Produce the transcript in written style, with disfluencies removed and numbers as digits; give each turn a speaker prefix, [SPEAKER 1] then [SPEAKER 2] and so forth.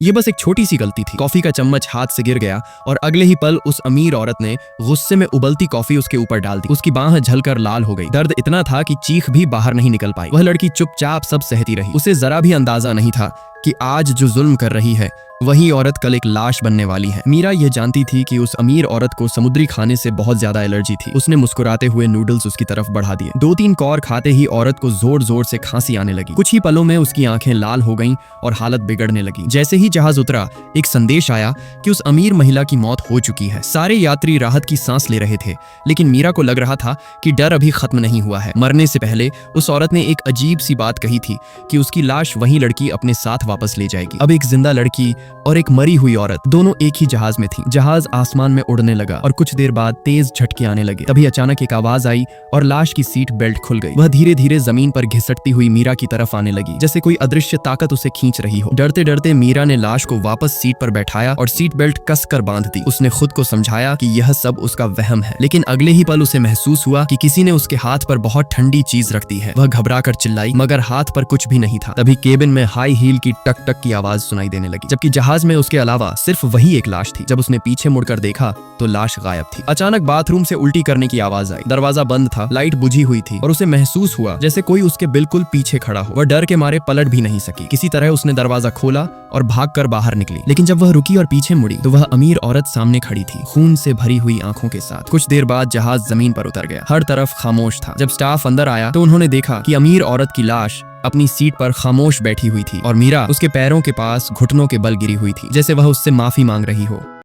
[SPEAKER 1] ये बस एक छोटी सी गलती थी। कॉफी का चम्मच हाथ से गिर गया और अगले ही पल उस अमीर औरत ने गुस्से में उबलती कॉफी उसके ऊपर डाल दी। उसकी बाह झलकर लाल हो गई। दर्द इतना था कि चीख भी बाहर नहीं निकल पाई। वह लड़की चुपचाप सब सहती रही। उसे जरा भी अंदाजा नहीं था कि आज जो जुल्म कर रही है वही औरत कल एक लाश बनने वाली है। मीरा यह जानती थी कि उस अमीर औरत को समुद्री खाने से बहुत ज्यादा एलर्जी थी। उसने मुस्कुराते हुए नूडल्स उसकी तरफ बढ़ा दिए। 2-3 कौर खाते ही औरत को जोर जोर से खांसी आने लगी। कुछ ही पलों में उसकी आंखें लाल हो गईं और हालत बिगड़ने लगी। जैसे ही जहाज उतरा, एक संदेश आया कि उस अमीर महिला की मौत हो चुकी है। सारे यात्री राहत की सांस ले रहे थे, लेकिन मीरा को लग रहा था कि डर अभी खत्म नहीं हुआ है। मरने से पहले उस औरत ने एक अजीब सी बात कही थी कि उसकी लाश वही लड़की अपने साथ वापस ले जाएगी। अब एक जिंदा लड़की और एक मरी हुई औरत दोनों एक ही जहाज में थीं। जहाज आसमान में उड़ने लगा और कुछ देर बाद तेज झटके आने लगे। तभी अचानक एक आवाज आई और लाश की सीट बेल्ट खुल गई। वह धीरे धीरे जमीन पर घिसटती हुई मीरा की तरफ आने लगी, जैसे कोई अदृश्य ताकत उसे खींच रही हो। डरते डरते मीरा ने लाश को वापस सीट पर बैठाया और सीट बेल्ट कसकर बांध दी। उसने खुद को समझाया कि यह सब उसका वहम है, लेकिन अगले ही पल उसे महसूस हुआ कि किसी ने उसके हाथ पर बहुत ठंडी चीज रख दी है। वह घबराकर चिल्लाई, मगर हाथ पर कुछ भी नहीं था। तभी केबिन में हाई हील की टक टक की आवाज सुनाई देने लगी, जबकि जहाज में उसके अलावा सिर्फ वही एक लाश थी। जब उसने पीछे मुड़कर देखा तो लाश गायब थी। अचानक बाथरूम से उल्टी करने की आवाज आई। दरवाजा बंद था, लाइट बुझी हुई थी और उसे महसूस हुआ जैसे कोई उसके बिल्कुल पीछे खड़ा हो। वह डर के मारे पलट भी नहीं सकी। किसी तरह उसने दरवाजा खोला और भागकर बाहर निकली। लेकिन जब वह रुकी और पीछे मुड़ी तो वह अमीर औरत सामने खड़ी थी, खून से भरी हुई आंखों के साथ। कुछ देर बाद जहाज जमीन पर उतर गया। हर तरफ खामोश था। जब स्टाफ अंदर आया तो उन्होंने देखा कि अमीर औरत की लाश अपनी सीट पर खामोश बैठी हुई थी और मीरा उसके पैरों के पास घुटनों के बल गिरी हुई थी, जैसे वह उससे माफी मांग रही हो।